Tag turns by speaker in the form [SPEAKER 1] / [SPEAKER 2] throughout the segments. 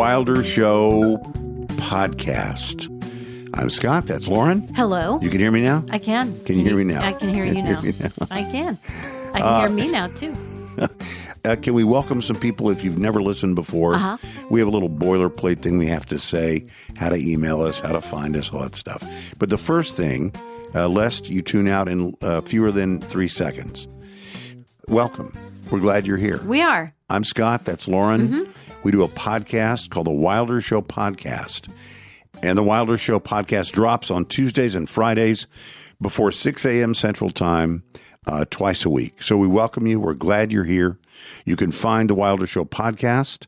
[SPEAKER 1] Wilder Show podcast. I'm Scott. That's Lauren.
[SPEAKER 2] Hello.
[SPEAKER 1] You can hear me now?
[SPEAKER 2] I can.
[SPEAKER 1] Can you hear me now?
[SPEAKER 2] I can hear you now. I can. I can hear me now, too.
[SPEAKER 1] Can we welcome some people if you've never listened before? We have a little boilerplate thing we have to say, how to email us, how to find us, all that stuff. But the first thing, lest you tune out in fewer than 3 seconds, welcome. We're glad you're here.
[SPEAKER 2] We are.
[SPEAKER 1] I'm Scott. That's Lauren. We do a podcast called the Wilder Show Podcast. And the Wilder Show Podcast drops on Tuesdays and Fridays before 6 a.m. Central Time twice a week. So we welcome you. We're glad you're here. You can find the Wilder Show Podcast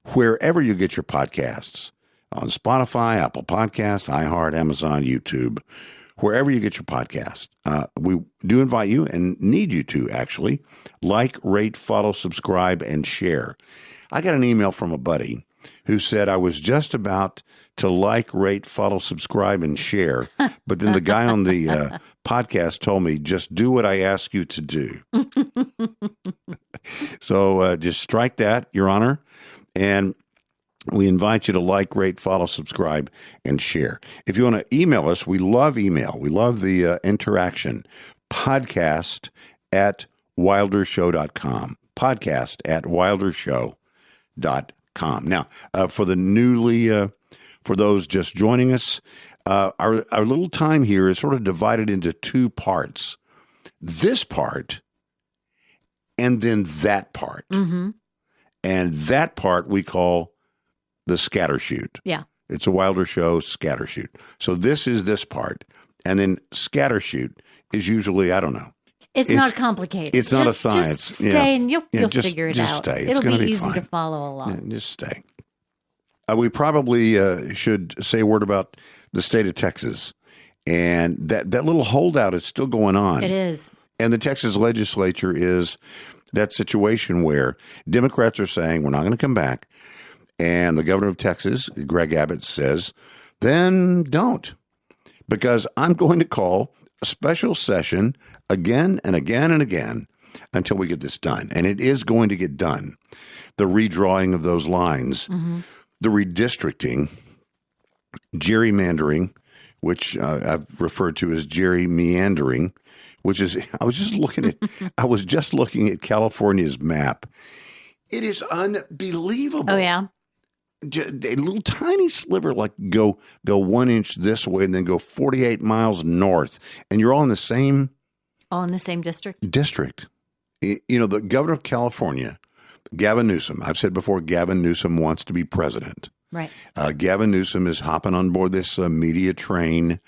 [SPEAKER 1] wherever you get your podcasts, on Spotify, Apple Podcasts, iHeart, Amazon, YouTube, wherever you get your podcast. We do invite you and need you to actually like, rate, follow, subscribe, and share. I got an email from a buddy who said I was just about to like, rate, follow, subscribe, and share. But then the guy on the podcast told me, just do what I ask you to do. So just strike that, Your Honor. And we invite you to like, rate, follow, subscribe, and share. If you want to email us, we love email. We love the interaction. Podcast at wildershow.com. Podcast at wildershow.com. Now, for those just joining us, our little time here is sort of divided into two parts. This part and then that part. And that part we call the scattershoot.
[SPEAKER 2] Yeah.
[SPEAKER 1] It's a Wilder Show scattershoot. So this is this part. And then scattershoot is usually, I don't know.
[SPEAKER 2] It's not complicated.
[SPEAKER 1] It's not a science.
[SPEAKER 2] Just stay and you'll figure it out.
[SPEAKER 1] Just stay.
[SPEAKER 2] It'll be easy
[SPEAKER 1] fine
[SPEAKER 2] to follow along.
[SPEAKER 1] Yeah, just stay. We probably should say a word about the state of Texas. And that little holdout is still going on.
[SPEAKER 2] It is.
[SPEAKER 1] And the Texas legislature is that situation where Democrats are saying, we're not going to come back. And the governor of Texas, Greg Abbott, says, then don't. Because I'm going to call a special session again and again and again until we get this done. And it is going to get done. The redrawing of those lines, the redistricting, gerrymandering, which I've referred to as gerrymeandering, which is, I was just looking at California's map. It is unbelievable.
[SPEAKER 2] Oh, yeah.
[SPEAKER 1] A little tiny sliver, like go 1 inch this way and then go 48 miles north. And you're all in the same district. You know, the governor of California, Gavin Newsom, I've said before, Gavin Newsom wants to be president.
[SPEAKER 2] Right.
[SPEAKER 1] Gavin Newsom is hopping on board this media train.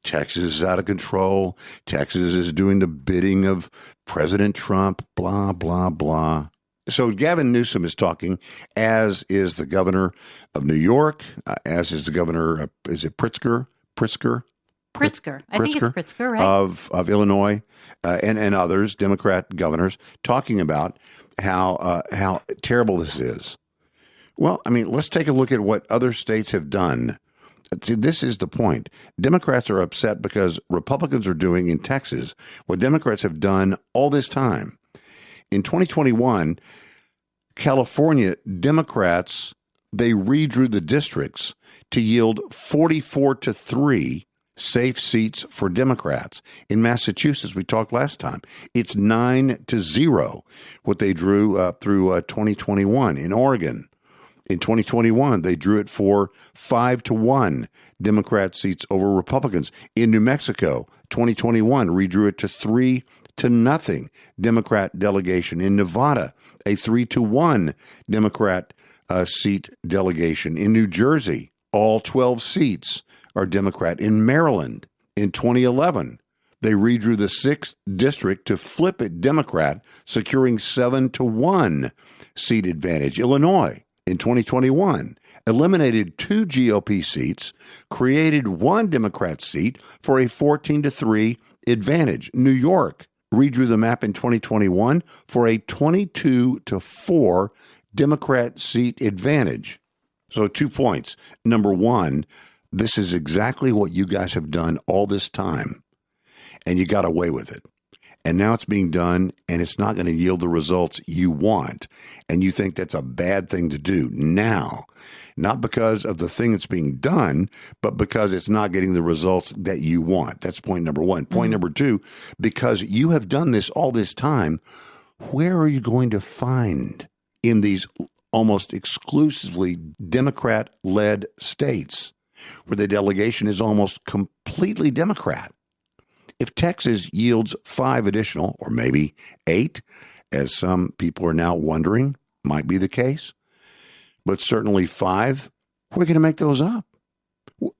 [SPEAKER 1] Texas is out of control. Texas is doing the bidding of President Trump, blah, blah, blah. So Gavin Newsom is talking, as is the governor of New York, as is the governor, is it Pritzker?
[SPEAKER 2] I think it's Pritzker, right?
[SPEAKER 1] Of Illinois and others, Democrat governors, talking about how terrible this is. Well, I mean, let's take a look at what other states have done. See, this is the point. Democrats are upset because Republicans are doing in Texas what Democrats have done all this time. In 2021, California Democrats, they redrew the districts to yield 44-3 safe seats for Democrats. In Massachusetts, we talked last time, it's 9-0 what they drew through 2021. In Oregon, in 2021, they drew it for 5-1 Democrat seats over Republicans. In New Mexico, 2021 redrew it to 3-0 Democrat delegation. In Nevada, a 3-1 Democrat seat delegation. In New Jersey, all 12 seats are Democrat. In Maryland, in 2011, they redrew the 6th district to flip it Democrat, securing 7-1 seat advantage. Illinois, in 2021, eliminated 2 GOP seats, created 1 Democrat seat for a 14-3 advantage. New York redrew the map in 2021 for a 22-4 Democrat seat advantage. So 2 points. Number one, this is exactly what you guys have done all this time, and you got away with it. And now it's being done, and it's not going to yield the results you want. And you think that's a bad thing to do. Now not because of the thing that's being done, but because it's not getting the results that you want. That's point number one. Point number two, because you have done this all this time, where are you going to find in these almost exclusively Democrat-led states where the delegation is almost completely Democrat? If Texas yields 5 additional, or maybe 8, as some people are now wondering might be the case, but certainly 5, we're going to make those up.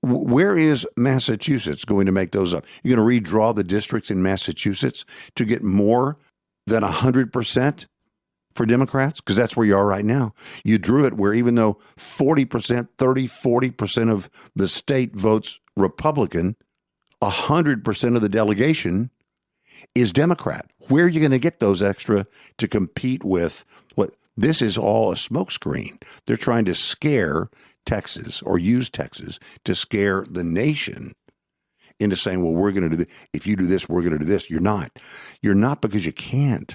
[SPEAKER 1] Where is Massachusetts going to make those up? You're going to redraw the districts in Massachusetts to get more than 100% for Democrats? Because that's where you are right now. You drew it where even though 40%, 40% of the state votes Republican, 100% of the delegation is Democrat. Where are you going to get those extra to compete with what? This is all a smokescreen. They're trying to scare Texas or use Texas to scare the nation into saying, well, we're going to do this. If you do this, we're going to do this. You're not. You're not because you can't.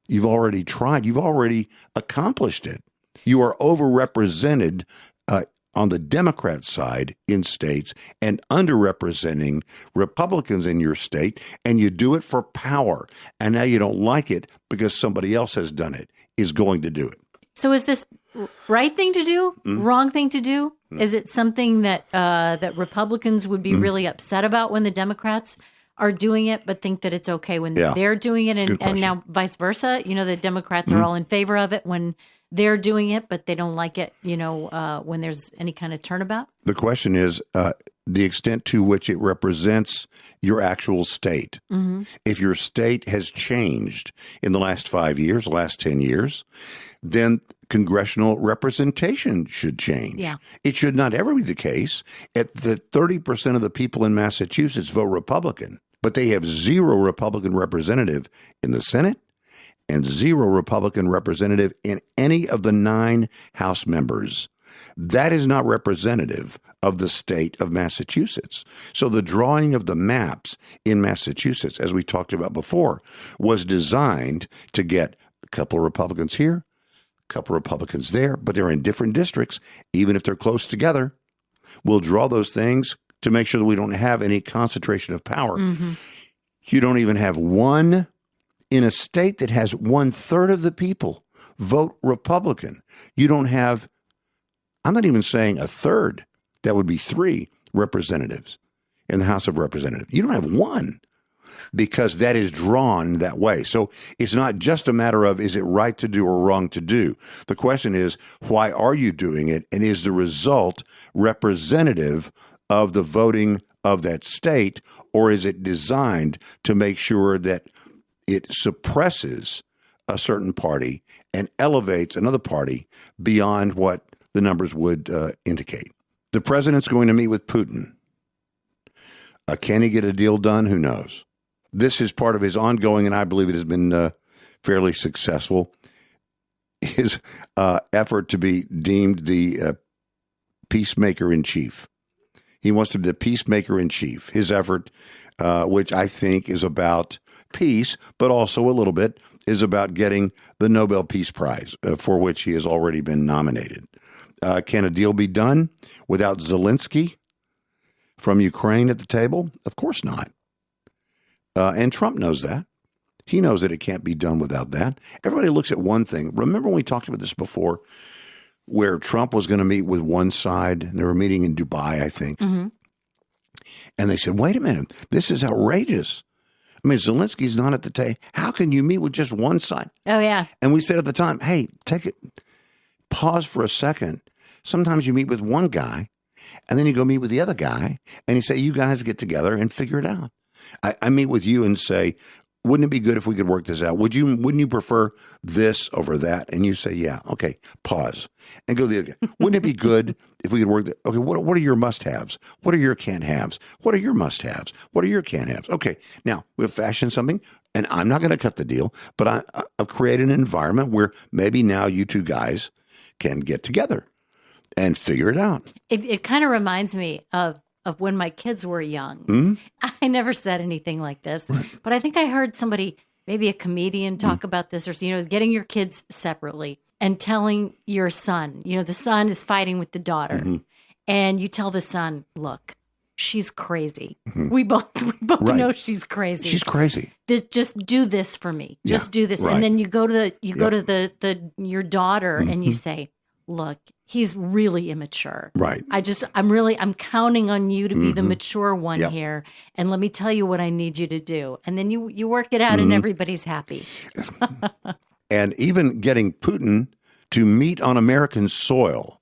[SPEAKER 1] You've already tried. You've already accomplished it. You are overrepresented on the Democrat side in states and underrepresenting Republicans in your state, and you do it for power. And now you don't like it because somebody else has done it, is going to do it.
[SPEAKER 2] So is this right thing to do? Wrong thing to do? Is it something that that Republicans would be really upset about when the Democrats are doing it, but think that it's okay when they're doing it, and now vice versa? You know, the Democrats are all in favor of it when they're doing it, but they don't like it, you know, when there's any kind of turnabout?
[SPEAKER 1] The question is the extent to which it represents your actual state. If your state has changed in the last 5 years, last 10 years, then congressional representation should change.
[SPEAKER 2] Yeah.
[SPEAKER 1] It should not ever be the case that 30% of the people in Massachusetts vote Republican, but they have 0 Republican representative in the Senate and 0 Republican representative in any of the 9 House members. That is not representative of the state of Massachusetts. So the drawing of the maps in Massachusetts, as we talked about before, was designed to get a couple of Republicans here, a couple of Republicans there, but they're in different districts, even if they're close together. We'll draw those things to make sure that we don't have any concentration of power. You don't even have one in a state that has 1/3 of the people vote Republican. You don't have, I'm not even saying a third, that would be 3 representatives in the House of Representatives. You don't have one because that is drawn that way. So it's not just a matter of is it right to do or wrong to do. The question is, why are you doing it? And is the result representative of the voting of that state, or is it designed to make sure that it suppresses a certain party and elevates another party beyond what the numbers would indicate? The president's going to meet with Putin. Can he get a deal done? Who knows? This is part of his ongoing, and I believe it has been fairly successful, his effort to be deemed the peacemaker in chief. He wants to be the peacemaker in chief. His effort, which I think is about peace, but also a little bit is about getting the Nobel Peace Prize, for which he has already been nominated. Can a deal be done without Zelensky from Ukraine at the table? Of course not. And Trump knows that. He knows that it can't be done without that. Everybody looks at one thing. Remember when we talked about this before, where Trump was going to meet with one side, and they were meeting in Dubai, I think. And they said, wait a minute, this is outrageous. I mean, Zelensky's not at the table. How can you meet with just one side?
[SPEAKER 2] Oh, yeah.
[SPEAKER 1] And we said at the time, hey, pause for a second. Sometimes you meet with one guy, and then you go meet with the other guy, and you say, you guys get together and figure it out. I meet with you and say, wouldn't it be good if we could work this out? Wouldn't you prefer this over that? And you say, yeah, okay, pause. And go the other guy. Wouldn't it be good if we could work that? Okay, what are your must-haves? What are your can't-haves? What are your must-haves? What are your can't-haves? Okay, now we've fashioned something, and I'm not going to cut the deal, but I've created an environment where maybe now you two guys can get together and figure it out.
[SPEAKER 2] It kind of reminds me of when my kids were young. I never said anything like this, but I think I heard somebody, maybe a comedian, talk about this, or, you know, getting your kids separately. and telling your son, the son is fighting with the daughter,
[SPEAKER 1] Mm-hmm.
[SPEAKER 2] and you tell the son, look, she's crazy. We both
[SPEAKER 1] Right.
[SPEAKER 2] know she's crazy.
[SPEAKER 1] She's crazy.
[SPEAKER 2] Just do this for me. Just do this.
[SPEAKER 1] right.
[SPEAKER 2] And then you go to your daughter and you say, look, he's really immature.
[SPEAKER 1] Right.
[SPEAKER 2] I'm counting on you to be the mature one
[SPEAKER 1] Yep.
[SPEAKER 2] here. And let me tell you what I need you to do. And then you work it out and everybody's happy.
[SPEAKER 1] And even getting Putin to meet on American soil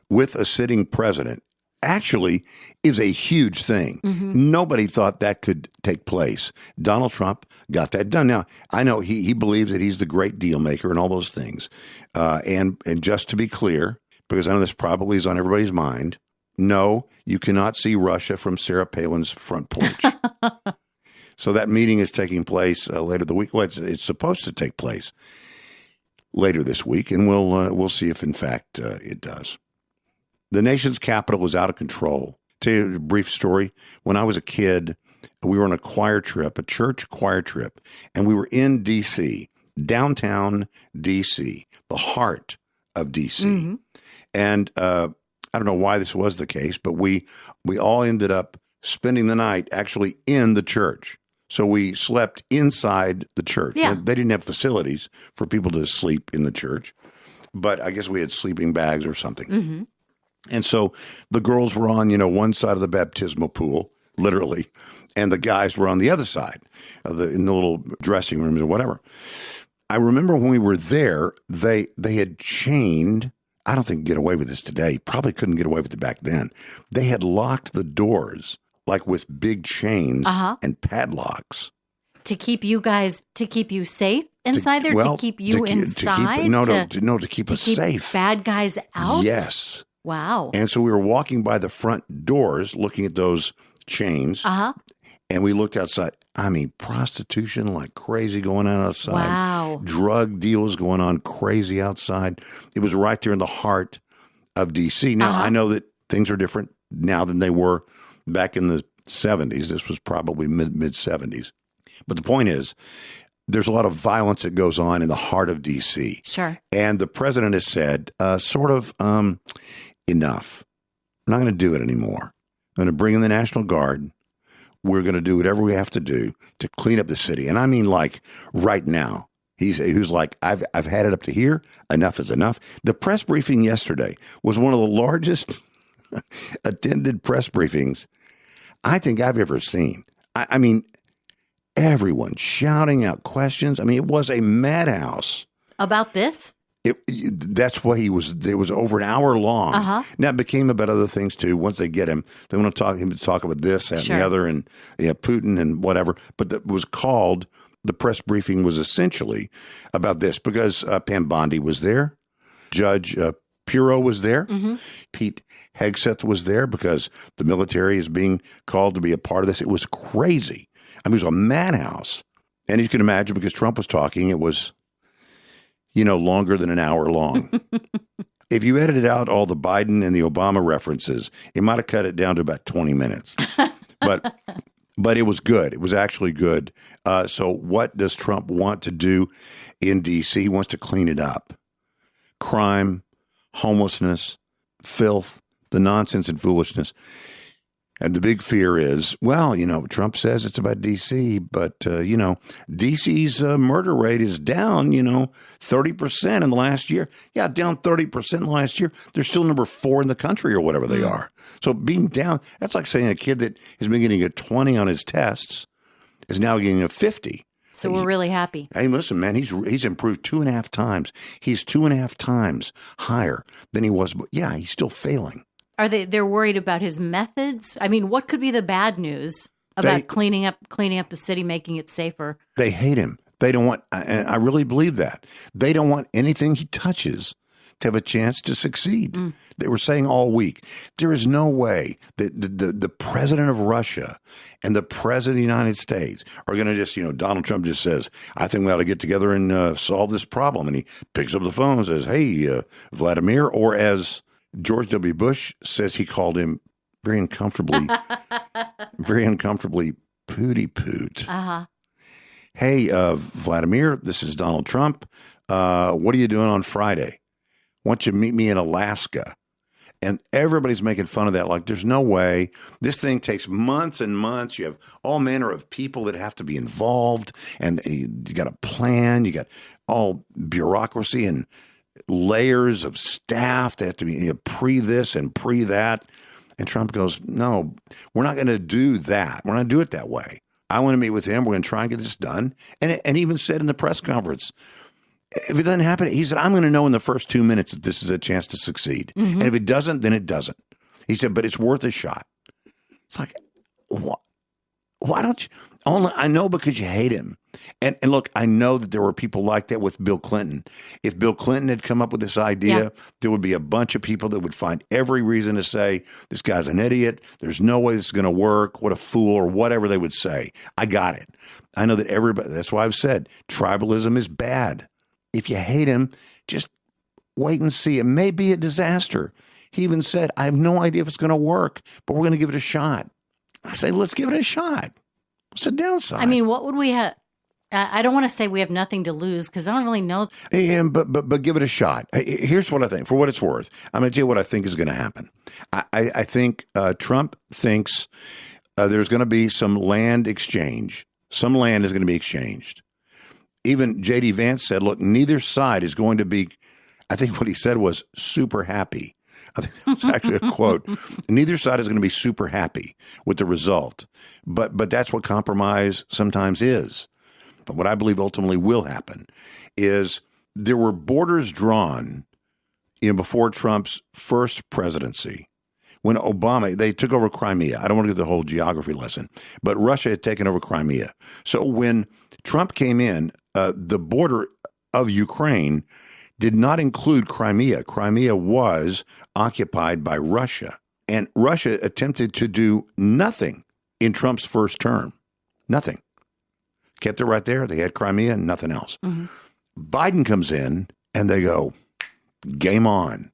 [SPEAKER 1] with a sitting president actually is a huge thing. Nobody thought that could take place. Donald Trump got that done. Now, I know he believes that he's the great deal maker and all those things. And just to be clear, because I know this probably is on everybody's mind, no, you cannot see Russia from Sarah Palin's front porch. So that meeting is taking place later the week. Well, it's supposed to take place later this week, and we'll see if in fact it does. The nation's capital is out of control. Tell you a brief story. When I was a kid, we were on a church choir trip, and we were in D.C., downtown D.C., the heart of D.C. And I don't know why this was the case, but we all ended up spending the night actually in the church. So we slept inside the church.
[SPEAKER 2] Yeah.
[SPEAKER 1] Now, they didn't have facilities for people to sleep in the church, but I guess we had sleeping bags or something. And so the girls were on, one side of the baptismal pool, literally, and the guys were on the other side, in the little dressing rooms or whatever. I remember when we were there, they had chained. I don't think get away with this today. Probably couldn't get away with it back then. They had locked the doors like with big chains and padlocks
[SPEAKER 2] To keep you safe inside there, to keep you inside,
[SPEAKER 1] to keep us safe.
[SPEAKER 2] Bad guys out.
[SPEAKER 1] Yes.
[SPEAKER 2] Wow.
[SPEAKER 1] And so we were walking by the front doors, looking at those chains, and we looked outside. I mean, prostitution like crazy going on outside.
[SPEAKER 2] Wow.
[SPEAKER 1] Drug deals going on crazy outside. It was right there in the heart of D.C. Now, I know that things are different now than they were back in the 70s. This was probably mid-70s. But the point is, there's a lot of violence that goes on in the heart of D.C.
[SPEAKER 2] Sure.
[SPEAKER 1] And the president has said, enough. I'm not going to do it anymore. I'm going to bring in the National Guard. We're going to do whatever we have to do to clean up the city. And I mean, like right now, he was like, I've had it up to here. Enough is enough. The press briefing yesterday was one of the largest attended press briefings I think I've ever seen. I mean, everyone shouting out questions. I mean, it was a madhouse.
[SPEAKER 2] About this?
[SPEAKER 1] That's why it was over an hour long. Now it became about other things too. Once they get him, they want to talk about this, that, and the other, and Putin and whatever. But the press briefing was essentially about this because Pam Bondi was there, Judge Puro was there, Pete Hegseth was there because the military is being called to be a part of this. It was crazy. I mean, it was a madhouse, and you can imagine because Trump was talking, it was longer than an hour long. If you edited out all the Biden and the Obama references, it might have cut it down to about 20 minutes. But it was good. It was actually good. So what does Trump want to do in D.C.? He wants to clean it up. Crime, homelessness, filth, the nonsense and foolishness. And the big fear is, Trump says it's about D.C., but, D.C.'s murder rate is down, 30% in the last year. Yeah, down 30% in the last year. They're still number 4 in the country or whatever they are. So being down, that's like saying a kid that has been getting a 20 on his tests is now getting a 50.
[SPEAKER 2] So we're really happy.
[SPEAKER 1] Hey, listen, man, he's improved 2.5 times. He's 2.5 times higher than he was. But yeah, he's still failing.
[SPEAKER 2] They're worried about his methods? I mean, what could be the bad news about cleaning up the city, making it safer? They
[SPEAKER 1] hate him. They don't want, and I really believe that. They don't want anything he touches to have a chance to succeed. They were saying all week, there is no way that the president of Russia and the president of the United States are going to just, Donald Trump just says, I think we ought to get together and solve this problem. And he picks up the phone and says, hey, Vladimir, or as George W. Bush says he called him very uncomfortably pooty poot. Hey, Vladimir, this is Donald Trump. What are you doing on Friday? Why don't you meet me in Alaska? And everybody's making fun of that. Like, there's no way. This thing takes months and months. You have all manner of people that have to be involved. And you got a plan. You got all bureaucracy and layers of staff that have to be pre this and pre that. And Trump goes, no, we're not going to do that. We're not going to do it that way. I want to meet with him. We're going to try and get this done. And even said in the press conference, if it doesn't happen, he said, I'm going to know in the first 2 minutes if this is a chance to succeed. And if it doesn't, then it doesn't. He said, but it's worth a shot. It's like, why don't you? Only I know because you hate him. And look, I know that there were people like that with Bill Clinton. If Bill Clinton had come up with this idea, there would be a bunch of people that would find every reason to say, this guy's an idiot. There's no way this is going to work. What a fool, or whatever they would say. I got it. I know that everybody, that's why I've said tribalism is bad. If you hate him, just wait and see. It may be a disaster. He even said, I have no idea if it's going to work, but we're going to give it a shot. I say, let's give it a shot. What's the downside?
[SPEAKER 2] I mean, what would we have? I don't want to say we have nothing to lose because I don't really know.
[SPEAKER 1] Yeah, but give it a shot. Here's what I think. For what it's worth, I'm going to tell you what I think is going to happen. I think Trump thinks there's going to be some land exchange. Some land is going to be exchanged. Even J.D. Vance said, look, neither side is going to be, I think what he said was super happy. I think that was actually a quote. Neither side is going to be super happy with the result. But that's what compromise sometimes is. But what I believe ultimately will happen is there were borders drawn before Trump's first presidency. When Obama, they took over Crimea. I don't want to give the whole geography lesson, but Russia had taken over Crimea. So when Trump came in, the border of Ukraine did not include Crimea. Crimea was occupied by Russia. And Russia attempted to do nothing in Trump's first term. Nothing. Kept it right there. They had Crimea, nothing else. Biden comes in and they go, game on.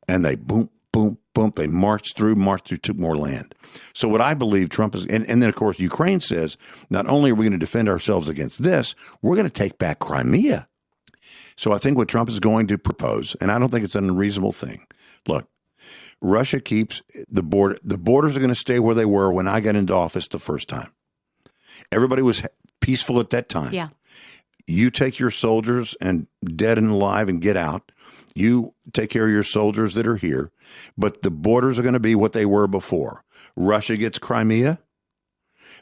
[SPEAKER 1] And they boom, boom, boom. They marched through, took more land. So what I believe Trump is, and then of course Ukraine says, not only are we going to defend ourselves against this, we're going to take back Crimea. So I think what Trump is going to propose, and I don't think it's an unreasonable thing. Look, Russia keeps the border. The borders are going to stay where they were when I got into office the first time. Everybody was peaceful at that time.
[SPEAKER 2] Yeah.
[SPEAKER 1] You take your soldiers and dead and alive and get out. You take care of your soldiers that are here. But the borders are going to be what they were before. Russia gets Crimea.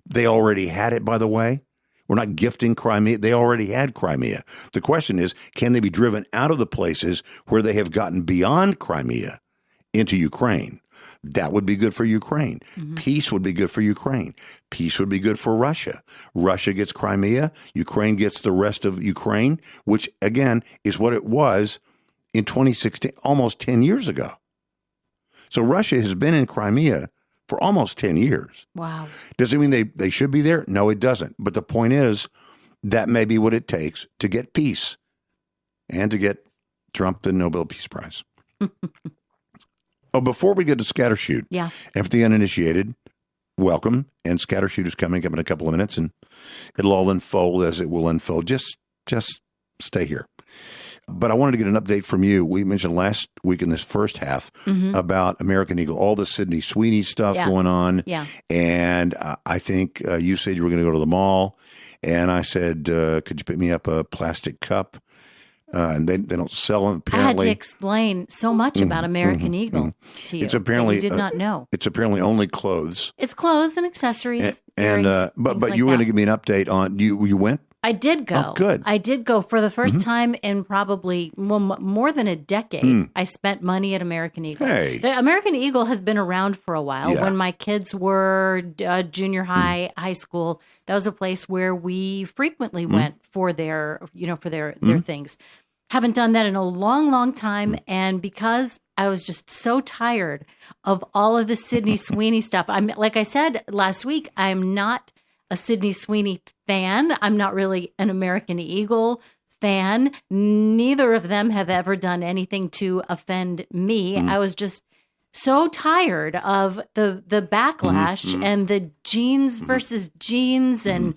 [SPEAKER 1] They already had it, by the way. We're not gifting Crimea. They already had Crimea. The question is, can they be driven out of the places where they have gotten beyond Crimea into Ukraine? That would be good for Ukraine. Peace would be good for Ukraine. Peace would be good for Russia. Russia gets Crimea. Ukraine gets the rest of Ukraine, which, again, is what it was in 2016, almost 10 years ago. So Russia has been in Crimea for almost 10 years.
[SPEAKER 2] Wow.
[SPEAKER 1] Does it mean they should be there? No, it doesn't. But the point is, that may be what it takes to get peace and to get Trump the Nobel Peace Prize. Oh, before we get to Scattershoot, and for the uninitiated, welcome. And Scattershoot is coming up in a couple of minutes, and it'll all unfold as it will unfold. Just stay here. But I wanted to get an update from you. We mentioned last week in this first half about American Eagle, all the Sydney Sweeney stuff going on. Yeah. And I think you said you were going to go to the mall. And I said, could you pick me up a plastic cup? And they don't sell them, apparently.
[SPEAKER 2] I had to explain so much about American Eagle to you.
[SPEAKER 1] It's apparently,
[SPEAKER 2] that you did not know.
[SPEAKER 1] It's apparently only clothes.
[SPEAKER 2] It's clothes and accessories.
[SPEAKER 1] But like you were going to give me an update on, you went?
[SPEAKER 2] I did go.
[SPEAKER 1] Oh, good.
[SPEAKER 2] I did go for the first time in probably more than a decade. I spent money at American Eagle.
[SPEAKER 1] Hey.
[SPEAKER 2] The American Eagle has been around for a while.
[SPEAKER 1] Yeah.
[SPEAKER 2] When my kids were junior high, high school, that was a place where we frequently went for their things. Haven't done that in a long, long time. And because I was just so tired of all of the Sydney Sweeney stuff, like I said last week, I'm not a Sydney Sweeney fan. I'm not really an American Eagle fan. Neither of them have ever done anything to offend me. I was just so tired of the backlash and the jeans versus jeans and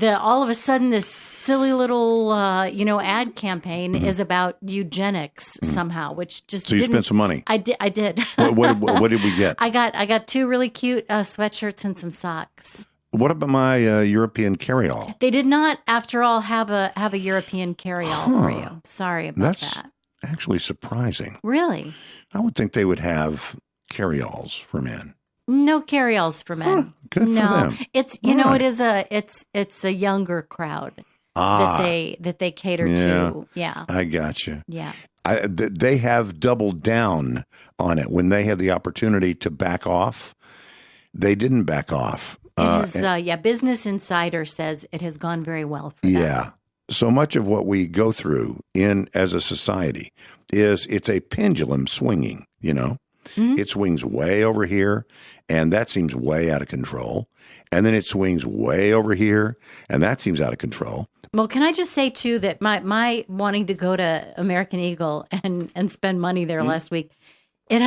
[SPEAKER 2] all of a sudden this silly little ad campaign is about eugenics somehow, which just
[SPEAKER 1] so you spent some money.
[SPEAKER 2] I did.
[SPEAKER 1] What did we get?
[SPEAKER 2] I got 2 really cute sweatshirts and some socks.
[SPEAKER 1] What about my European carryall?
[SPEAKER 2] They did not, after all, have a European carryall for you. Sorry about that.
[SPEAKER 1] Actually surprising.
[SPEAKER 2] Really?
[SPEAKER 1] I would think they would have carryalls for men.
[SPEAKER 2] No carryalls for men.
[SPEAKER 1] Good for them.
[SPEAKER 2] It's it's a younger crowd that they cater to. Yeah,
[SPEAKER 1] I got you.
[SPEAKER 2] Yeah,
[SPEAKER 1] they have doubled down on it when they had the opportunity to back off. They didn't back off.
[SPEAKER 2] Business Insider says it has gone very well for them.
[SPEAKER 1] Yeah. So much of what we go through as a society it's a pendulum swinging, Mm-hmm. It swings way over here, and that seems way out of control. And then it swings way over here, and that seems out of control.
[SPEAKER 2] Well, can I just say, too, that my wanting to go to American Eagle and spend money there last week, it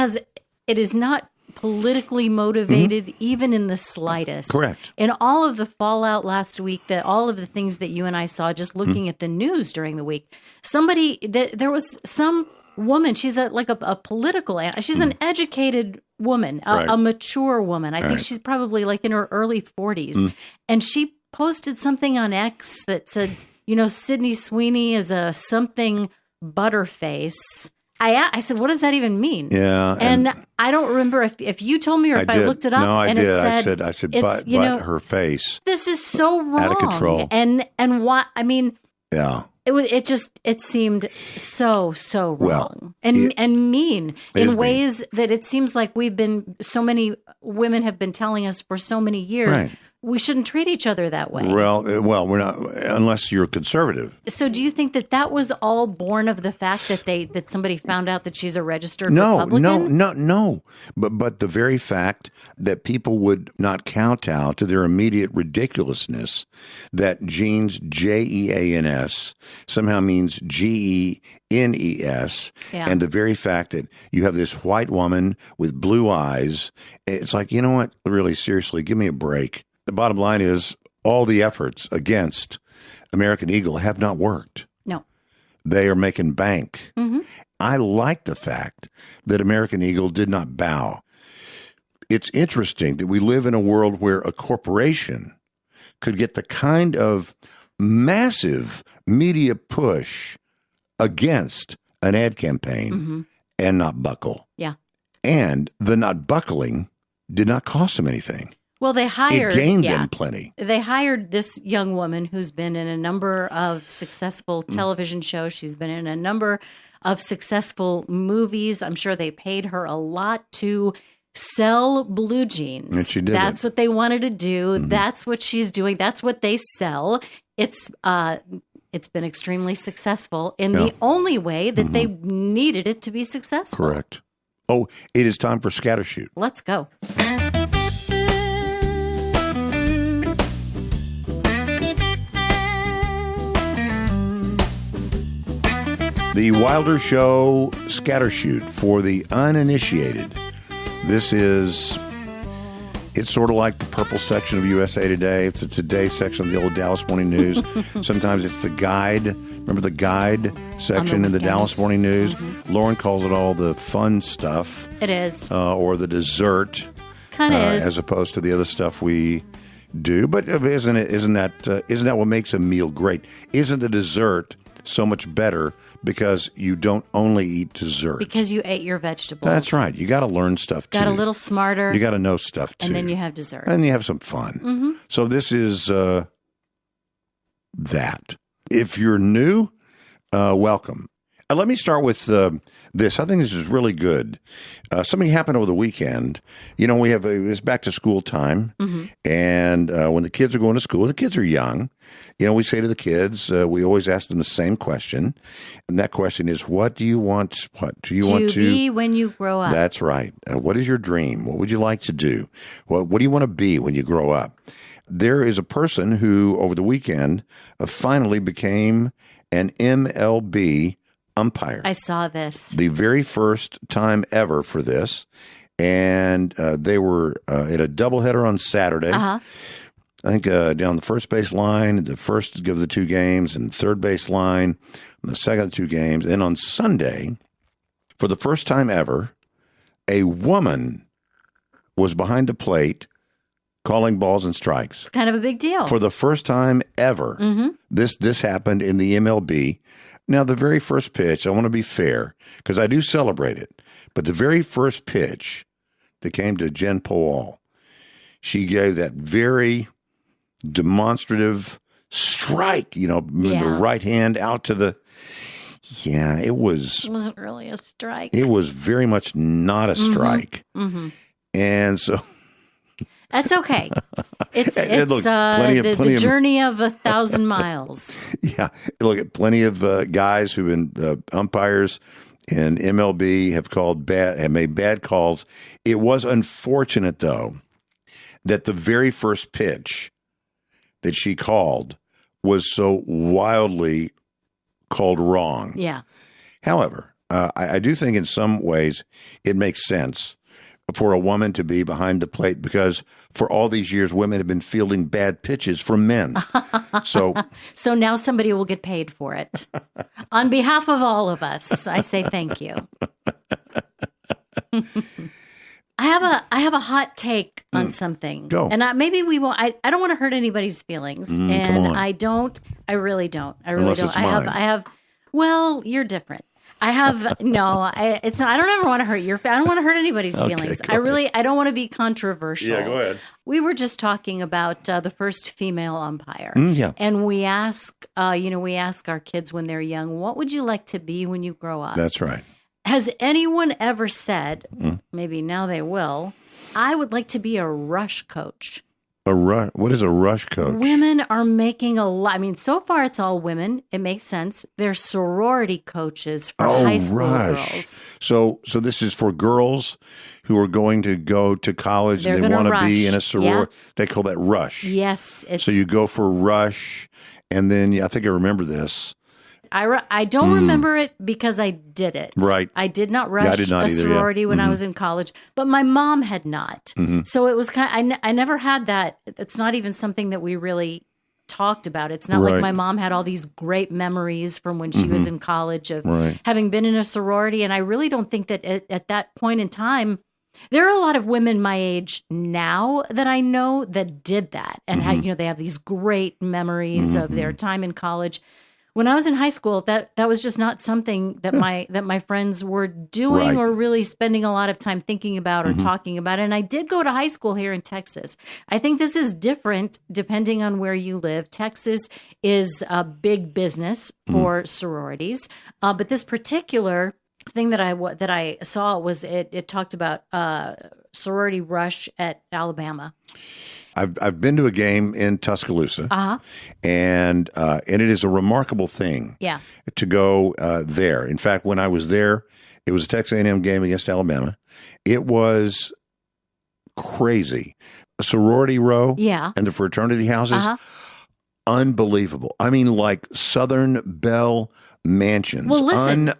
[SPEAKER 2] is not politically motivated, even in the slightest.
[SPEAKER 1] Correct.
[SPEAKER 2] In all of the fallout last week, all of the things that you and I saw just looking at the news during the week, there was some woman, she's a political, she's an educated woman, a mature woman. I think she's probably like in her early 40s. And she posted something on X that said, Sydney Sweeney is a something butterface. I said, what does that even mean?
[SPEAKER 1] Yeah.
[SPEAKER 2] And I don't remember if you told me or if I looked it up.
[SPEAKER 1] No, I
[SPEAKER 2] and
[SPEAKER 1] did.
[SPEAKER 2] It said,
[SPEAKER 1] I said, but her face.
[SPEAKER 2] This is so wrong.
[SPEAKER 1] Out of control.
[SPEAKER 2] And why, I mean.
[SPEAKER 1] Yeah.
[SPEAKER 2] It seemed so wrong and mean in ways that it seems like so many women have been telling us for so many years.
[SPEAKER 1] Right.
[SPEAKER 2] We shouldn't treat each other that way.
[SPEAKER 1] Well, we're not, unless you're conservative.
[SPEAKER 2] So, do you think that was all born of the fact that somebody found out that she's a registered Republican?
[SPEAKER 1] No. But the very fact that people would not kowtow to their immediate ridiculousness that Jeans, Jeans, somehow means Genes, and the very fact that you have this white woman with blue eyes, it's like, you know what? Really, seriously, give me a break. The bottom line is all the efforts against American Eagle have not worked.
[SPEAKER 2] No.
[SPEAKER 1] They are making bank.
[SPEAKER 2] Mm-hmm.
[SPEAKER 1] I like the fact that American Eagle did not bow. It's interesting that we live in a world where a corporation could get the kind of massive media push against an ad campaign and not buckle.
[SPEAKER 2] Yeah.
[SPEAKER 1] And the not buckling did not cost them anything.
[SPEAKER 2] Well, they hired.
[SPEAKER 1] It gained them plenty.
[SPEAKER 2] They hired this young woman who's been in a number of successful television shows. She's been in a number of successful movies. I'm sure they paid her a lot to sell blue jeans.
[SPEAKER 1] And she did.
[SPEAKER 2] That's what they wanted to do. That's what she's doing. That's what they sell. It's been extremely successful in the only way that they needed it to be successful.
[SPEAKER 1] Correct. Oh, it is time for Scattershoot.
[SPEAKER 2] Let's go.
[SPEAKER 1] The Wilder Show Scattershoot for the uninitiated. It's sort of like the purple section of USA Today. It's a Today section of the old Dallas Morning News. Sometimes it's the guide. Remember the guide section in the Dallas Morning News? Lauren calls it all the fun stuff.
[SPEAKER 2] It is.
[SPEAKER 1] Or the dessert.
[SPEAKER 2] Kind of is.
[SPEAKER 1] As opposed to the other stuff we do. But isn't that what makes a meal great? Isn't the dessert so much better because you don't only eat dessert?
[SPEAKER 2] Because you ate your vegetables.
[SPEAKER 1] That's right. You got to learn stuff too.
[SPEAKER 2] Got a little smarter.
[SPEAKER 1] You got to know stuff too.
[SPEAKER 2] And then you have dessert.
[SPEAKER 1] And you have some fun. So this is that. If you're new, welcome. Let me start with this. I think this is really good. Something happened over the weekend. We have it's back to school time. And when the kids are going to school, the kids are young. We say to the kids, we always ask them the same question. And that question is, what do you want? What do you want to
[SPEAKER 2] be when you grow up?
[SPEAKER 1] That's right. What is your dream? What would you like to do? What do you want to be when you grow up? There is a person who, over the weekend, finally became an MLB umpire.
[SPEAKER 2] I saw this.
[SPEAKER 1] The very first time ever for this. And they were at a doubleheader on Saturday. I think down the first base line, the first of the two games, and third base line, and the second of the two games. And on Sunday, for the first time ever, a woman was behind the plate calling balls and strikes.
[SPEAKER 2] It's kind of a big deal.
[SPEAKER 1] For the first time ever, this happened in the MLB. Now, the very first pitch, I want to be fair, because I do celebrate it, but the very first pitch that came to Jen Powell, she gave that very demonstrative strike, the right hand out to the, it
[SPEAKER 2] wasn't really a strike.
[SPEAKER 1] It was very much not a strike. And so.
[SPEAKER 2] That's okay. It's
[SPEAKER 1] look,
[SPEAKER 2] the journey of 1,000 miles.
[SPEAKER 1] Yeah. Look, at plenty of guys who've been umpires in MLB have made bad calls. It was unfortunate, though, that the very first pitch that she called was so wildly called wrong.
[SPEAKER 2] Yeah.
[SPEAKER 1] However, I do think in some ways it makes sense for a woman to be behind the plate because for all these years, women have been fielding bad pitches from men. So
[SPEAKER 2] now somebody will get paid for it. On behalf of all of us, I say thank you. I have a hot take on something.
[SPEAKER 1] Go.
[SPEAKER 2] And maybe we won't. I don't want to hurt anybody's feelings, and
[SPEAKER 1] come on.
[SPEAKER 2] I don't. I really don't.
[SPEAKER 1] Unless
[SPEAKER 2] don't.
[SPEAKER 1] it's mine.
[SPEAKER 2] I have. Well, you're different. I have no. It's not. I don't ever want to hurt your. I don't want to hurt anybody's feelings. I don't want to be controversial.
[SPEAKER 1] Yeah, go ahead.
[SPEAKER 2] We were just talking about the first female umpire.
[SPEAKER 1] Yeah.
[SPEAKER 2] And we ask, we ask our kids when they're young, what would you like to be when you grow up?
[SPEAKER 1] That's right.
[SPEAKER 2] Has anyone ever said, maybe now they will, I would like to be a rush coach?
[SPEAKER 1] What is a rush coach?
[SPEAKER 2] Women are making a lot. I mean, so far it's all women. It makes sense. They're sorority coaches for high school girls.
[SPEAKER 1] So this is for girls who are going to go to college and they want to be in a sorority. Yeah. They call that rush.
[SPEAKER 2] Yes.
[SPEAKER 1] So you go for rush, and then I think I remember this.
[SPEAKER 2] I don't remember it because I did it.
[SPEAKER 1] Right.
[SPEAKER 2] I did not rush a sorority when I was in college, but my mom had not. So it was kind of, I never had that. It's not even something that we really talked about. It's not like my mom had all these great memories from when she was in college of having been in a sorority. And I really don't think that at that point in time, there are a lot of women my age now that I know that did that and they have these great memories of their time in college. When I was in high school, that was just not something that my friends were doing or really spending a lot of time thinking about or talking about. And I did go to high school here in Texas. I think this is different depending on where you live. Texas is a big business for sororities, but this particular thing that I saw was it talked about sorority rush at Alabama.
[SPEAKER 1] I've been to a game in Tuscaloosa, and it is a remarkable thing to go there. In fact, when I was there, it was a Texas A&M game against Alabama. It was crazy. A sorority row and the fraternity houses, unbelievable. I mean, like Southern Belle mansions.
[SPEAKER 2] Well, listen.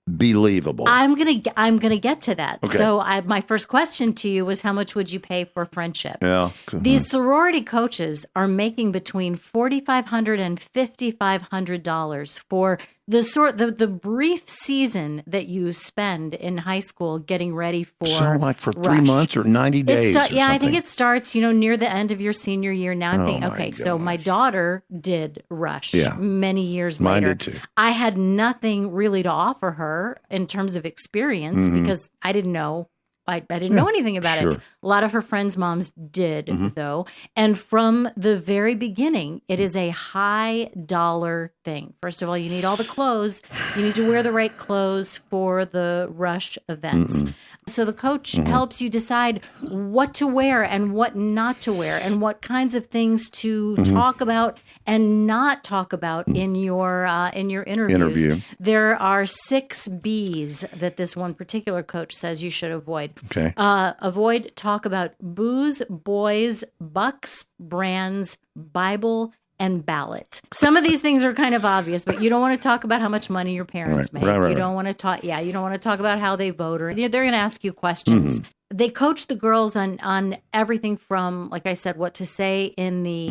[SPEAKER 1] Unbelievable.
[SPEAKER 2] I'm gonna get to that. Okay. So my first question to you was, how much would you pay for friendship?
[SPEAKER 1] Yeah.
[SPEAKER 2] These sorority coaches are making between $4,500 and $5,500 for the brief season that you spend in high school getting ready for.
[SPEAKER 1] So like for 3 months or 90 days.
[SPEAKER 2] I think it starts near the end of your senior year. Now I'm thinking, okay, so my daughter did rush many years later.
[SPEAKER 1] Mine did too.
[SPEAKER 2] I had nothing really to offer her in terms of experience because I didn't know. I didn't know anything about it. A lot of her friends' moms did, though. And from the very beginning, it is a high dollar thing. First of all, you need all the clothes. You need to wear the right clothes for the rush events. So the coach helps you decide what to wear and what not to wear and what kinds of things to talk about and not talk about in your interviews. There are 6 B's that this one particular coach says you should avoid.
[SPEAKER 1] Okay.
[SPEAKER 2] Avoid talk about booze, boys, bucks, brands, Bible, and ballot. Some of these things are kind of obvious, but you don't want to talk about how much money your parents make. You don't want to talk. Yeah, you don't want to talk about how they vote, or they're going to ask you questions. They coach the girls on everything from, like I said, what to say in the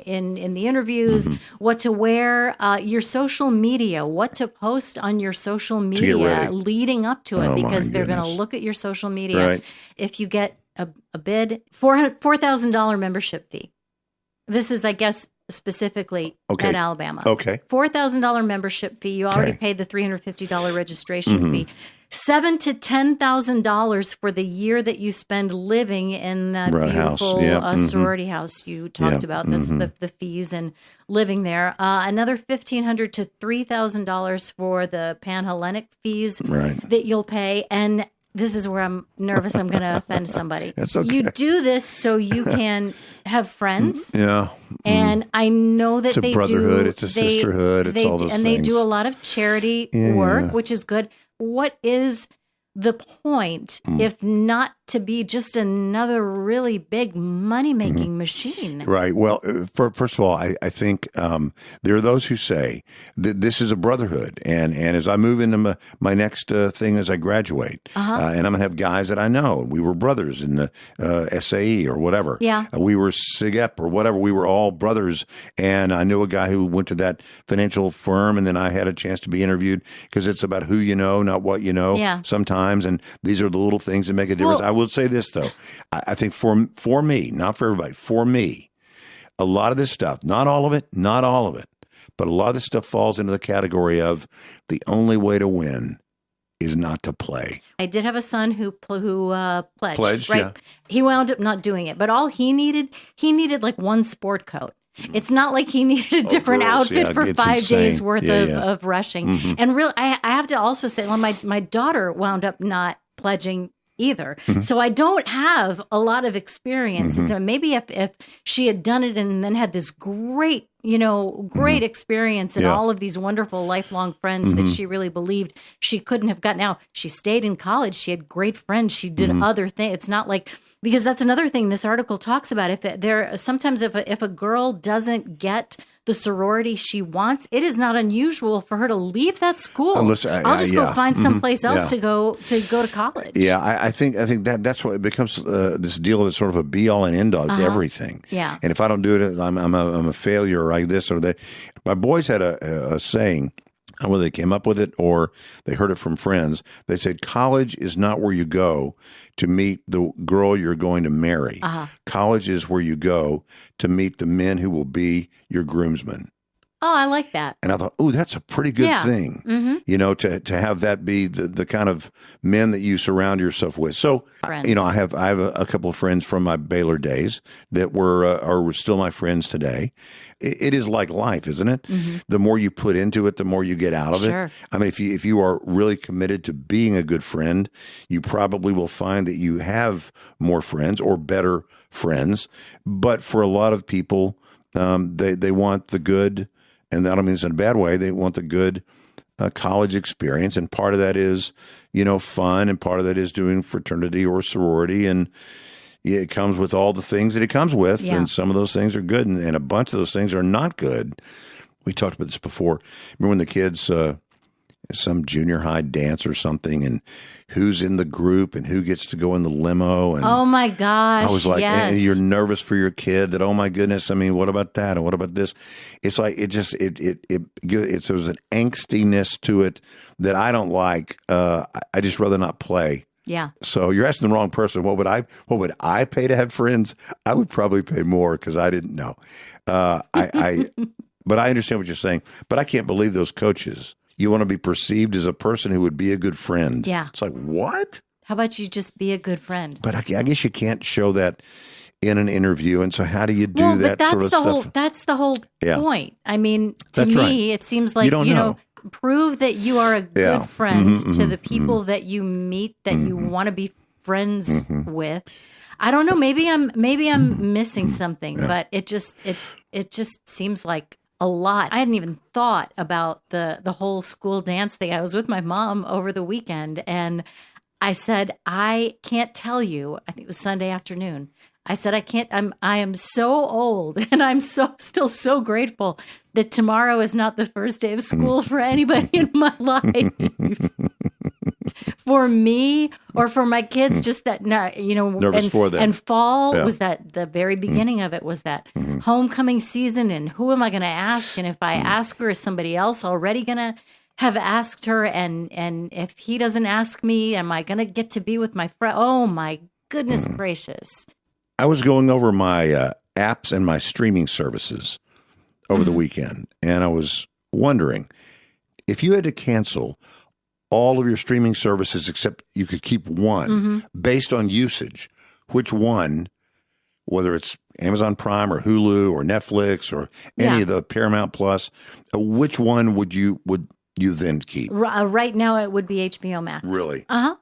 [SPEAKER 2] in the interviews, what to wear, your social media, what to post on your social media leading up to it, because they're going to look at your social media.
[SPEAKER 1] Right.
[SPEAKER 2] If you get a bid, $4,000 membership fee. This is, I guess, specifically at Alabama.
[SPEAKER 1] Okay.
[SPEAKER 2] $4,000 membership fee. You already paid the $350 registration fee. $7,000 to $10,000 for the year that you spend living in that beautiful sorority house you talked about. That's the fees and living there. Another $1,500 to $3,000 for the Panhellenic fees that you'll pay. And this is where I'm nervous I'm going to offend somebody.
[SPEAKER 1] That's okay.
[SPEAKER 2] You do this so you can have friends. Yeah. And I know that
[SPEAKER 1] it's a brotherhood, it's a sisterhood, it's all those things.
[SPEAKER 2] And they do a lot of charity work, which is good. What is the point if not to be just another really big money-making machine?
[SPEAKER 1] Right. Well, first of all, I think there are those who say that this is a brotherhood. And as I move into my next thing as I graduate, and I'm going to have guys that I know. We were brothers in the SAE or whatever.
[SPEAKER 2] Yeah.
[SPEAKER 1] We were SIGEP or whatever. We were all brothers. And I knew a guy who went to that financial firm, and then I had a chance to be interviewed, because it's about who you know, not what you know sometimes. And these are the little things that make a difference. I will say this, though. I think for me, not for everybody, for me, a lot of this stuff, not all of it, but a lot of this stuff falls into the category of the only way to win is not to play.
[SPEAKER 2] I did have a son who pledged.
[SPEAKER 1] Right? Yeah.
[SPEAKER 2] He wound up not doing it, but all he needed like one sport coat. It's not like he needed a different outfit for 5 days worth of rushing. And really, I have to also say, well, my daughter wound up not pledging either. So I don't have a lot of experience. So maybe if she had done it and then had this great experience and all of these wonderful lifelong friends that she really believed she couldn't have gotten. Now, she stayed in college. She had great friends. She did other things. It's not like, because that's another thing this article talks about. If a girl doesn't get the sorority she wants, it is not unusual for her to leave that school. I'll just go find someplace else to go to college.
[SPEAKER 1] Yeah, I think that's what it becomes. This deal is sort of a be all and end all. It's everything. Yeah, and if I don't do it, I'm a failure, or like this or that. My boys had a saying. Whether they came up with it or they heard it from friends, they said, college is not where you go to meet the girl you're going to marry. College is where you go to meet the men who will be your groomsmen.
[SPEAKER 2] Oh, I like that.
[SPEAKER 1] And I thought, oh, that's a pretty good thing, to have that be the kind of men that you surround yourself with. So,
[SPEAKER 2] friends.
[SPEAKER 1] I have a couple of friends from my Baylor days that are still my friends today. It is like life, isn't it? The more you put into it, the more you get out of it. I mean, if you are really committed to being a good friend, you probably will find that you have more friends or better friends. But for a lot of people, they want the good. And I don't mean this in a bad way. They want the good college experience. And part of that is, fun. And part of that is doing fraternity or sorority. And it comes with all the things that it comes with. Yeah. And some of those things are good. And a bunch of those things are not good. We talked about this before. Remember when the kids, some junior high dance or something, and who's in the group and who gets to go in the limo. And
[SPEAKER 2] oh my gosh.
[SPEAKER 1] I was like, and you're nervous for your kid that, oh my goodness, I mean, what about that? And what about this? It's like, there's an angstiness to it that I don't like. I just rather not play.
[SPEAKER 2] Yeah.
[SPEAKER 1] So you're asking the wrong person. What would I pay to have friends? I would probably pay more because I didn't know. But I understand what you're saying. But I can't believe those coaches. You want to be perceived as a person who would be a good friend.
[SPEAKER 2] Yeah.
[SPEAKER 1] It's like, what?
[SPEAKER 2] How about you just be a good friend?
[SPEAKER 1] But I guess you can't show that in an interview. And so how do you do that sort of stuff?
[SPEAKER 2] That's the whole point. I mean, to me, it seems like, prove that you are a good friend to the people that you meet, that you want to be friends with. I don't know. Maybe I'm missing something, but it just seems like a lot. I hadn't even thought about the whole school dance thing. I was with my mom over the weekend, and I said, I can't tell you, I think it was Sunday afternoon, I said, I am so old, and I'm still so grateful that tomorrow is not the first day of school for anybody in my life. For me or for my kids, just that,
[SPEAKER 1] Nervous for them.
[SPEAKER 2] And fall was that the very beginning of it was that homecoming season. And who am I going to ask? And if I ask her, is somebody else already going to have asked her? And if he doesn't ask me, am I going to get to be with my friend? Oh, my goodness gracious.
[SPEAKER 1] I was going over my apps and my streaming services over the weekend, and I was wondering if you had to cancel all of your streaming services except you could keep one based on usage, which one, whether it's Amazon Prime or Hulu or Netflix or any of the Paramount Plus, which one would you then keep?
[SPEAKER 2] Right now it would be HBO Max.
[SPEAKER 1] Really?
[SPEAKER 2] Uh-huh.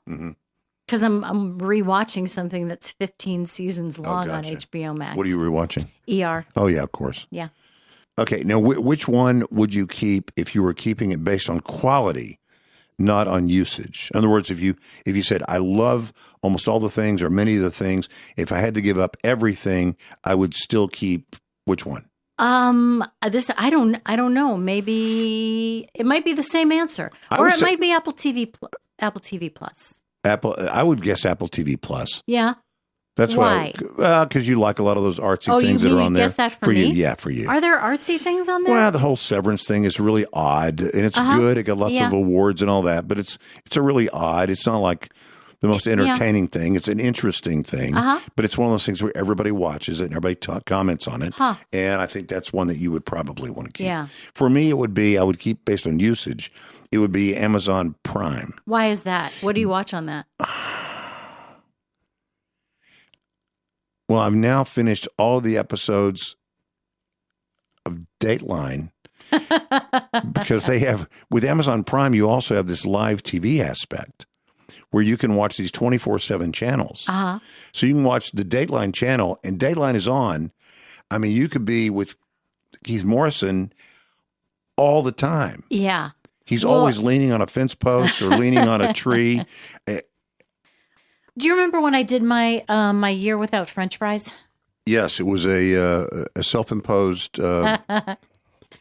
[SPEAKER 2] Because I'm rewatching something that's 15 seasons long on HBO Max.
[SPEAKER 1] What are you rewatching?
[SPEAKER 2] ER.
[SPEAKER 1] Oh, yeah, of course.
[SPEAKER 2] Yeah.
[SPEAKER 1] Okay, now which one would you keep if you were keeping it based on quality, not on usage? In other words, if you said, I love almost all the things or many of the things, if I had to give up everything, I would still keep which one?
[SPEAKER 2] I don't know. Maybe it might be the same answer, or it might be Apple TV Plus.
[SPEAKER 1] I would guess Apple TV Plus.
[SPEAKER 2] Yeah.
[SPEAKER 1] That's
[SPEAKER 2] why.
[SPEAKER 1] Because you like a lot of those artsy things that are on there.
[SPEAKER 2] Guess that for me?
[SPEAKER 1] You? Yeah, for you.
[SPEAKER 2] Are there artsy things on there?
[SPEAKER 1] Well, the whole Severance thing is really odd, and it's good. It got lots of awards and all that, but it's a really odd. It's not like the most entertaining thing. It's an interesting thing, but it's one of those things where everybody watches it and everybody comments on it, and I think that's one that you would probably want to keep.
[SPEAKER 2] Yeah.
[SPEAKER 1] For me, I would keep based on usage. It would be Amazon Prime.
[SPEAKER 2] Why is that? What do you watch on that?
[SPEAKER 1] Well, I've now finished all the episodes of Dateline because they have, with Amazon Prime, you also have this live TV aspect where you can watch these 24/7 channels. So you can watch the Dateline channel, and Dateline is on. I mean, you could be with Keith Morrison all the time.
[SPEAKER 2] Yeah.
[SPEAKER 1] He's always leaning on a fence post or leaning on a tree.
[SPEAKER 2] Do you remember when I did my my year without French fries?
[SPEAKER 1] Yes, it was a self-imposed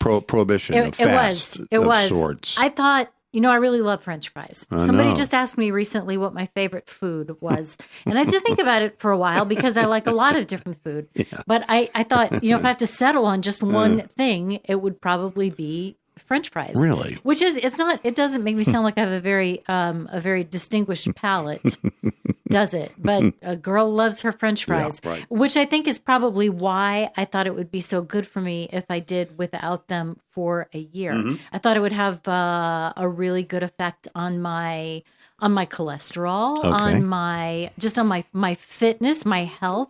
[SPEAKER 1] prohibition of fast of sorts.
[SPEAKER 2] I thought, I really love French fries. Somebody just asked me recently what my favorite food was. And I did think about it for a while because I like a lot of different food. Yeah. But I thought, if I have to settle on just one thing, it would probably be French fries.
[SPEAKER 1] Really?
[SPEAKER 2] Which is, it doesn't make me sound like I have a very distinguished palate, does it? But a girl loves her French fries, which I think is probably why I thought it would be so good for me if I did without them for a year. I thought it would have a really good effect on my cholesterol, on my fitness, my health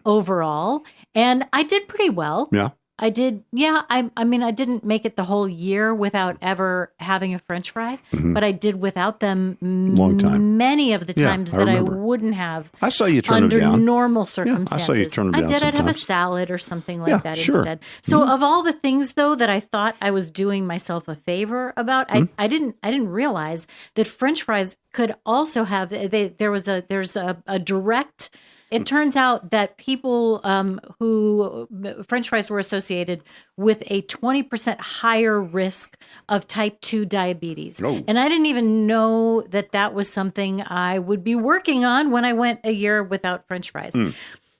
[SPEAKER 2] overall. And I did pretty well.
[SPEAKER 1] Yeah.
[SPEAKER 2] I did. Yeah. I mean, I didn't make it the whole year without ever having a French fry, but I did without them
[SPEAKER 1] long time.
[SPEAKER 2] Many of the times that I wouldn't have.
[SPEAKER 1] I saw you turn
[SPEAKER 2] under
[SPEAKER 1] them down.
[SPEAKER 2] normal circumstances.
[SPEAKER 1] Yeah, I saw you turn them down.
[SPEAKER 2] I did.
[SPEAKER 1] Sometimes.
[SPEAKER 2] I'd have a salad or something like that instead. So of all the things though that I thought I was doing myself a favor about, I didn't realize that French fries could also have. There's a direct. It turns out that people who French fries were associated with a 20% higher risk of type 2 diabetes. Oh. And I didn't even know that was something I would be working on when I went a year without French fries.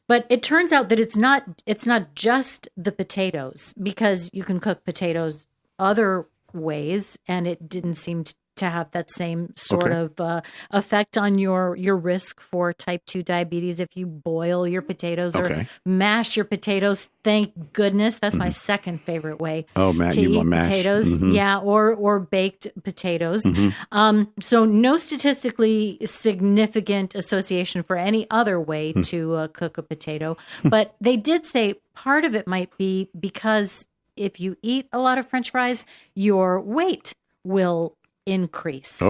[SPEAKER 2] But it turns out that it's not just the potatoes, because you can cook potatoes other ways, and it didn't seem to have that same sort of effect on your risk for type 2 diabetes if you boil your potatoes or mash your potatoes. Thank goodness. That's my second favorite way to eat potatoes. Yeah, or baked potatoes. So no statistically significant association for any other way to cook a potato. But they did say part of it might be because if you eat a lot of French fries, your weight will increase.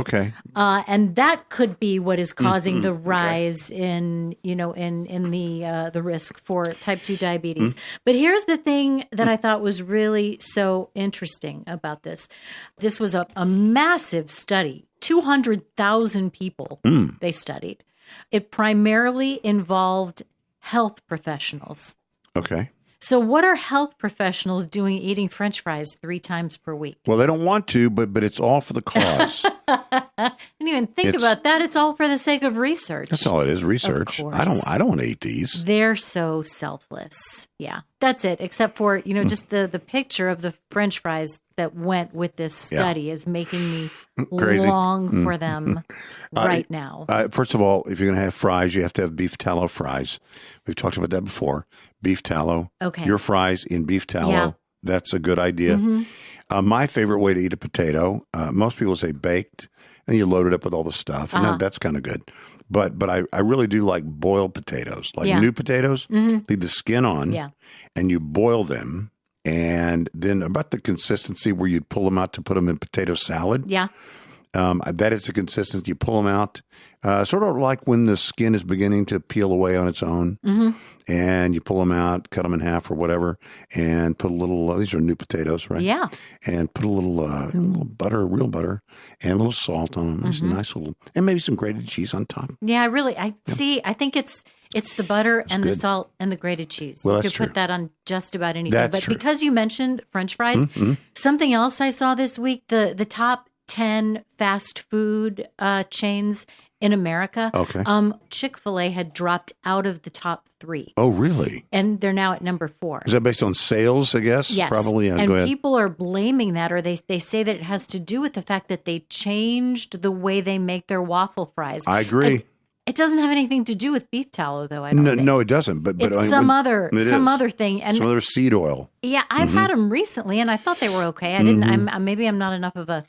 [SPEAKER 2] And that could be what is causing the rise in the risk for type 2 diabetes. But here's the thing that I thought was really so interesting about this. This was a massive study. 200,000 people they studied. It primarily involved health professionals.
[SPEAKER 1] Okay.
[SPEAKER 2] So what are health professionals doing eating French fries 3 times per week?
[SPEAKER 1] Well, they don't want to, but it's all for the cause.
[SPEAKER 2] I didn't even think about that. It's all for the sake of research.
[SPEAKER 1] That's all it is, research.
[SPEAKER 2] Of
[SPEAKER 1] I
[SPEAKER 2] course.
[SPEAKER 1] don't want to eat these.
[SPEAKER 2] They're so selfless. Yeah, that's it. Except for, just the picture of the French fries that went with this study is making me
[SPEAKER 1] Crazy.
[SPEAKER 2] long for them right now.
[SPEAKER 1] First of all, if you're going to have fries, you have to have beef tallow fries. We've talked about that before. Beef tallow.
[SPEAKER 2] Okay.
[SPEAKER 1] Your fries in beef tallow.
[SPEAKER 2] Yeah.
[SPEAKER 1] That's a good idea. My favorite way to eat a potato, most people say baked, and you load it up with all the stuff, and that's kind of good. But I really do like boiled potatoes, like new potatoes. Leave the skin on, and you boil them. And then about the consistency where you'd pull them out to put them in potato salad.
[SPEAKER 2] Yeah.
[SPEAKER 1] That is the consistency. You pull them out, sort of like when the skin is beginning to peel away on its own. And you pull them out, cut them in half or whatever, and put a little, these are new potatoes, right?
[SPEAKER 2] Yeah.
[SPEAKER 1] And put a little butter, real butter, and a little salt on them. There's a nice little, and maybe some grated cheese on top.
[SPEAKER 2] Yeah, I think it's the butter and the salt and the grated cheese.
[SPEAKER 1] Well,
[SPEAKER 2] you
[SPEAKER 1] that's
[SPEAKER 2] could put
[SPEAKER 1] true.
[SPEAKER 2] that on just about anything.
[SPEAKER 1] That's
[SPEAKER 2] but
[SPEAKER 1] true.
[SPEAKER 2] because you mentioned French fries, something else I saw this week, the top 10 fast food chains in America.
[SPEAKER 1] Okay.
[SPEAKER 2] Chick-fil-A had dropped out of the top 3.
[SPEAKER 1] Oh, really?
[SPEAKER 2] And they're now at number 4.
[SPEAKER 1] Is that based on sales, I guess?
[SPEAKER 2] Yes.
[SPEAKER 1] Probably. Yeah,
[SPEAKER 2] and
[SPEAKER 1] go ahead.
[SPEAKER 2] people are blaming that, or they say that it has to do with the fact that they changed the way they make their waffle fries.
[SPEAKER 1] I agree.
[SPEAKER 2] It doesn't have anything to do with beef tallow, though. I don't think.
[SPEAKER 1] No, it doesn't. But
[SPEAKER 2] It's
[SPEAKER 1] I mean,
[SPEAKER 2] some
[SPEAKER 1] it is.
[SPEAKER 2] other thing. And
[SPEAKER 1] some other seed oil.
[SPEAKER 2] yeah, I've had them recently, and I thought they were okay. I didn't. Maybe I'm not enough of a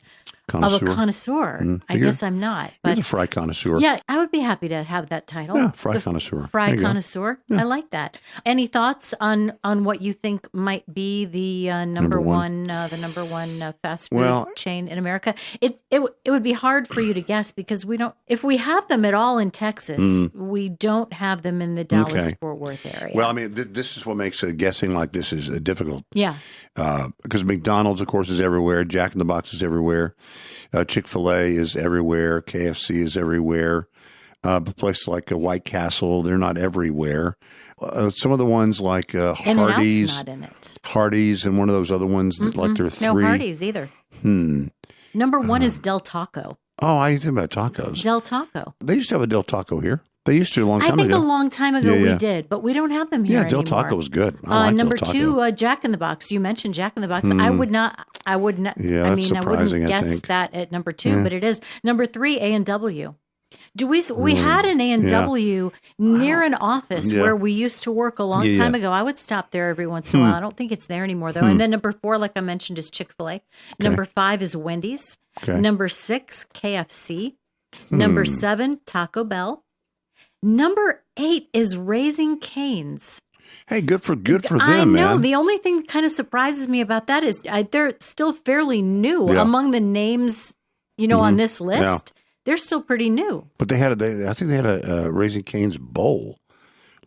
[SPEAKER 2] connoisseur. I guess I'm not.
[SPEAKER 1] You're
[SPEAKER 2] But
[SPEAKER 1] the fry connoisseur.
[SPEAKER 2] yeah, I would be happy to have that title.
[SPEAKER 1] Yeah, fry
[SPEAKER 2] The
[SPEAKER 1] connoisseur.
[SPEAKER 2] Fry
[SPEAKER 1] There you go.
[SPEAKER 2] connoisseur. I like that. Any thoughts on what you think might be the number one fast food chain in America? It would be hard for you to guess because we don't. If we have them at all in Texas, we don't have them in the Dallas Fort Worth area.
[SPEAKER 1] Well, I mean, this is what makes guessing like this is difficult.
[SPEAKER 2] Yeah.
[SPEAKER 1] Because McDonald's, of course, is everywhere. Jack in the Box is everywhere. Chick-fil-A is everywhere. KFC is everywhere. Places like White Castle, they're not everywhere. Some of the ones like Hardee's,
[SPEAKER 2] not in it.
[SPEAKER 1] Hardee's, and one of those other ones that like there are 3.
[SPEAKER 2] No Hardee's either. Number 1 is Del Taco.
[SPEAKER 1] Oh, I think about tacos.
[SPEAKER 2] Del Taco.
[SPEAKER 1] They used to have a Del Taco here. They used to a long
[SPEAKER 2] I
[SPEAKER 1] time
[SPEAKER 2] think
[SPEAKER 1] ago.
[SPEAKER 2] a long time ago
[SPEAKER 1] Yeah.
[SPEAKER 2] we did, but we don't have them here
[SPEAKER 1] Yeah,
[SPEAKER 2] anymore.
[SPEAKER 1] Del Taco was good. I like
[SPEAKER 2] number
[SPEAKER 1] Del Taco.
[SPEAKER 2] 2, Jack in the Box. You mentioned Jack in the Box. I would not.
[SPEAKER 1] Yeah,
[SPEAKER 2] I
[SPEAKER 1] that's
[SPEAKER 2] mean, I
[SPEAKER 1] surprising,
[SPEAKER 2] wouldn't
[SPEAKER 1] I
[SPEAKER 2] guess
[SPEAKER 1] think.
[SPEAKER 2] that at number 2, but it is number 3. A&W. We had an A&W near an office
[SPEAKER 1] Yeah.
[SPEAKER 2] where we used to work a long
[SPEAKER 1] Yeah,
[SPEAKER 2] time
[SPEAKER 1] yeah.
[SPEAKER 2] ago. I would stop there every once in a while. I don't think it's there anymore though. And then number 4, like I mentioned, is Chick-fil-A. Number 5 is Wendy's.
[SPEAKER 1] Okay.
[SPEAKER 2] Number 6, KFC. Number 7, Taco Bell. Number 8 is Raising Cane's.
[SPEAKER 1] Hey, good for them,
[SPEAKER 2] I know.
[SPEAKER 1] man.
[SPEAKER 2] The only thing that kind of surprises me about that is they're still fairly new
[SPEAKER 1] Yeah.
[SPEAKER 2] among the names, on this list.
[SPEAKER 1] Yeah.
[SPEAKER 2] They're still pretty new.
[SPEAKER 1] But I think they had a Raising Cane's bowl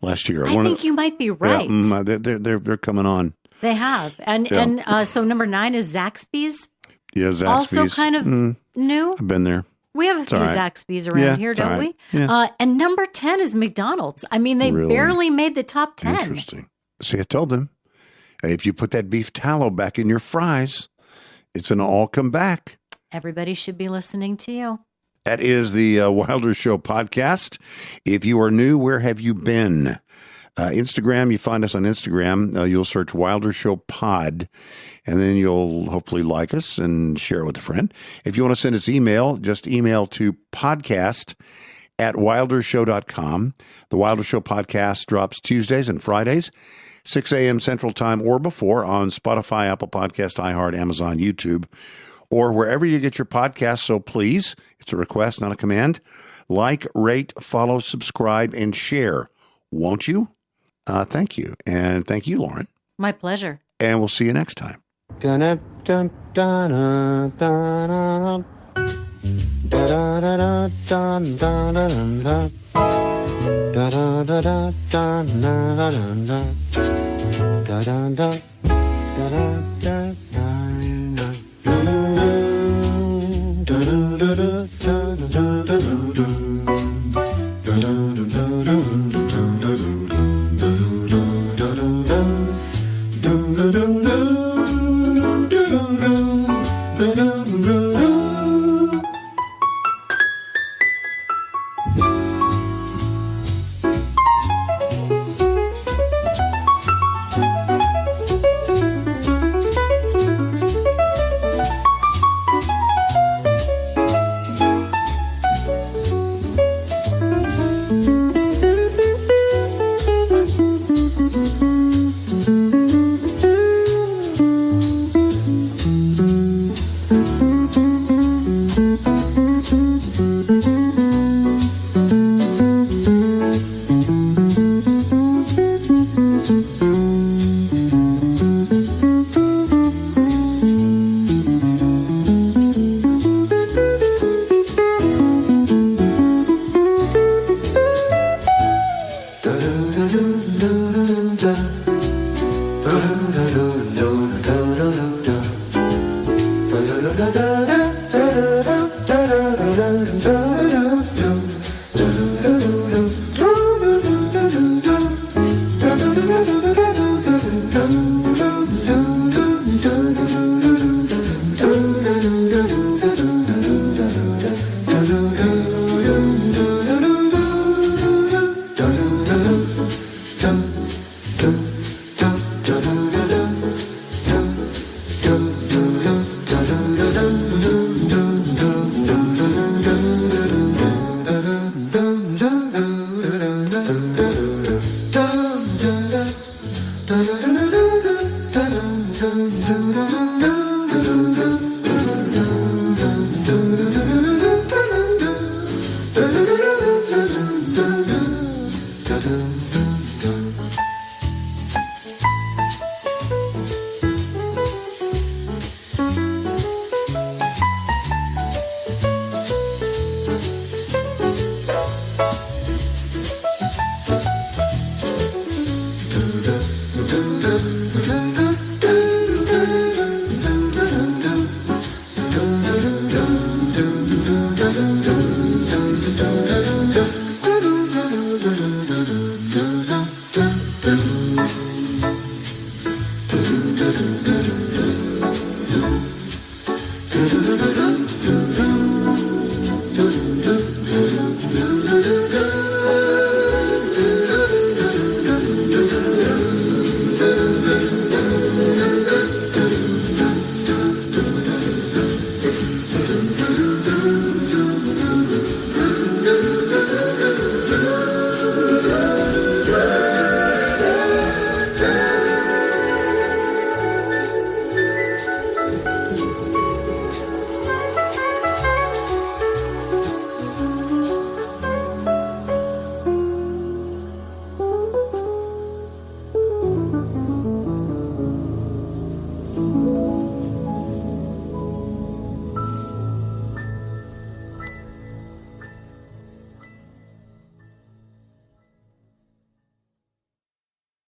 [SPEAKER 1] last year.
[SPEAKER 2] I think you might be right.
[SPEAKER 1] Yeah, they're coming on.
[SPEAKER 2] They have. And so number 9 is Zaxby's.
[SPEAKER 1] Yeah, Zaxby's.
[SPEAKER 2] Also kind of new.
[SPEAKER 1] I've been there.
[SPEAKER 2] We have a few
[SPEAKER 1] all right.
[SPEAKER 2] Zaxby's around
[SPEAKER 1] Yeah,
[SPEAKER 2] here,
[SPEAKER 1] it's
[SPEAKER 2] don't
[SPEAKER 1] all
[SPEAKER 2] we?
[SPEAKER 1] right. Yeah.
[SPEAKER 2] And number 10 is McDonald's. I mean, they
[SPEAKER 1] Really?
[SPEAKER 2] barely made the top 10.
[SPEAKER 1] Interesting. See, I told them, if you put that beef tallow back in your fries, it's going to all come back.
[SPEAKER 2] Everybody should be listening to you.
[SPEAKER 1] That is the Wilder Show podcast. If you are new, where have you been? Instagram, you find us on Instagram. You'll search Wilder Show Pod, and then you'll hopefully like us and share it with a friend. If you want to send us email, just email to podcast@wildershow.com. The Wilder Show podcast drops Tuesdays and Fridays, 6 a.m. Central Time or before on Spotify, Apple Podcast, iHeart, Amazon, YouTube, or wherever you get your podcasts. So please, it's a request, not a command. Like, rate, follow, subscribe, and share. Won't you? Thank you. And thank you, Lauren.
[SPEAKER 2] My pleasure.
[SPEAKER 1] And we'll see you next time. Da-dum, dum.